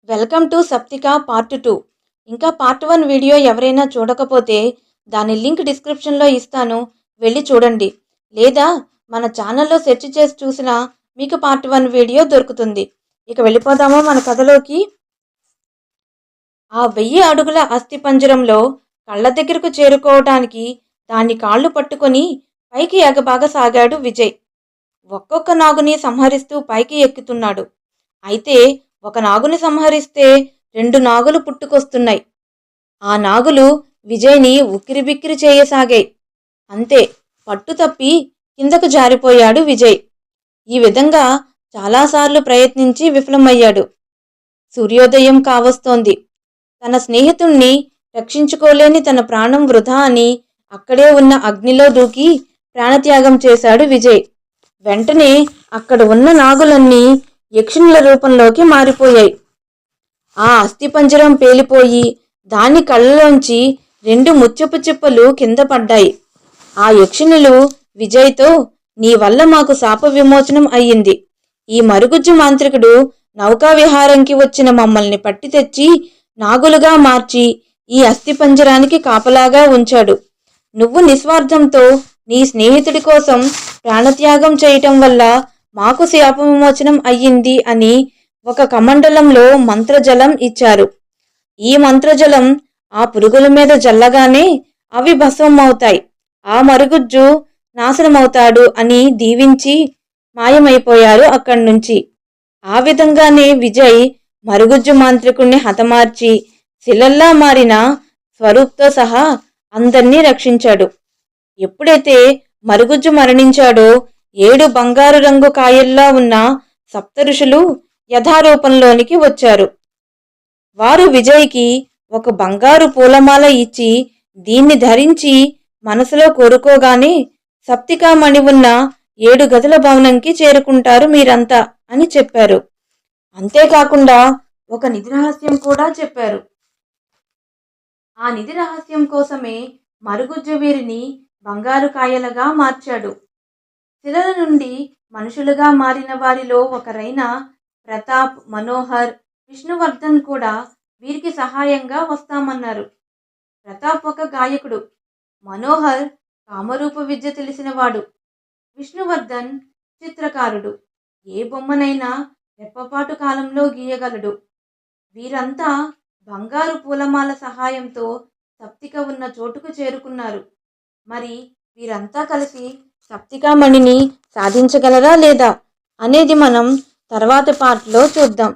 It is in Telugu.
Welcome to సప్తిక part 2. ఇంకా పార్ట్ 1 వీడియో ఎవరైనా చూడకపోతే దాని లింక్ డిస్క్రిప్షన్లో ఇస్తాను, వెళ్ళి చూడండి. లేదా మన ఛానల్లో సెర్చ్ చేసి చూసినా మీకు పార్ట్ 1 వీడియో దొరుకుతుంది. ఇక వెళ్ళిపోదామా మన కథలోకి. ఆ 1000 అడుగుల అస్థిపంజరంలో కళ్ళ దగ్గరకు చేరుకోవటానికి దాని కాళ్ళు పట్టుకొని పైకి ఎగబాగసాగాడు విజయ్. ఒక్కొక్క నాగుని సంహరిస్తూ పైకి ఎక్కుతున్నాడు. అయితే ఒక నాగుని సంహరిస్తే 2 నాగులు పుట్టుకొస్తున్నాయి. ఆ నాగులు విజయ్ని ఉక్కిరిబిక్కిరి చేయసాగాయి. అంతే, పట్టు తప్పి కిందకు జారిపోయాడు విజయ్. ఈ విధంగా చాలాసార్లు ప్రయత్నించి విఫలమయ్యాడు. సూర్యోదయం కావస్తోంది. తన స్నేహితుణ్ణి రక్షించుకోలేని తన ప్రాణం వృధా అని అక్కడే ఉన్న అగ్నిలో దూకి ప్రాణత్యాగం చేశాడు విజయ్. వెంటనే అక్కడ ఉన్న నాగులన్నీ యక్షిణుల రూపంలోకి మారిపోయాయి. ఆ అస్థిపంజరం పేలిపోయి దాని కళ్ళలోంచి 2 ముత్యపు చిప్పలు కింద పడ్డాయి. ఆ యక్షిణులు విజయ్తో, నీ వల్ల మాకు శాప విమోచనం అయ్యింది. ఈ మరుగుజ్జు మాంత్రికుడు నౌకా విహారంకి వచ్చిన మమ్మల్ని పట్టి తెచ్చి నాగులుగా మార్చి ఈ అస్థిపంజరానికి కాపలాగా ఉంచాడు. నువ్వు నిస్వార్థంతో నీ స్నేహితుడి కోసం ప్రాణత్యాగం చేయటం వల్ల మాకు శాప విమోచనం అయ్యింది అని ఒక కమండలంలో మంత్రజలం ఇచ్చారు. ఈ మంత్రజలం ఆ పురుగుల మీద జల్లగానే అవి భస్మం అవుతాయి. ఆ మరుగుజ్జు నాశనమవుతాడు అని దీవించి మాయమైపోయారు అక్కడి నుంచి. ఆ విధంగానే విజయ్ మరుగుజ్జు మాంత్రికుణ్ణి హతమార్చి శిలల్లా మారిన స్వరూప్తో సహా అందర్నీ రక్షించాడు. ఎప్పుడైతే మరుగుజ్జు మరణించాడో 7 బంగారు రంగు కాయల్లా ఉన్న సప్తఋషులు యథారూపంలోనికి వచ్చారు. వారు విజయ్కి ఒక బంగారు పూలమాల ఇచ్చి, దీన్ని ధరించి మనసులో కోరుకోగానే సప్తికామణి ఉన్న 7 గదుల భవనంకి చేరుకుంటారు మీరంతా అని చెప్పారు. అంతేకాకుండా ఒక నిధి రహస్యం కూడా చెప్పారు. ఆ నిధి రహస్యం కోసమే మరుగుజ్జు వీరిని బంగారు కాయలుగా మార్చాడు. శిలల నుండి మనుషులుగా మారిన వారిలో ఒకరైన ప్రతాప్, మనోహర్, విష్ణువర్ధన్ కూడా వీరికి సహాయంగా వస్తామన్నారు. ప్రతాప్ ఒక గాయకుడు, మనోహర్ కామరూప విద్య తెలిసినవాడు, విష్ణువర్ధన్ చిత్రకారుడు, ఏ బొమ్మనైనా రెప్పపాటు కాలంలో గీయగలడు. వీరంతా బంగారు పూలమాల సహాయంతో సప్తిక ఉన్న చోటుకు చేరుకున్నారు. మరి వీరంతా కలిసి సప్తికామణిని సాధించగలరా లేదా అనేది మనం తర్వాతి పార్ట్లో చూద్దాం.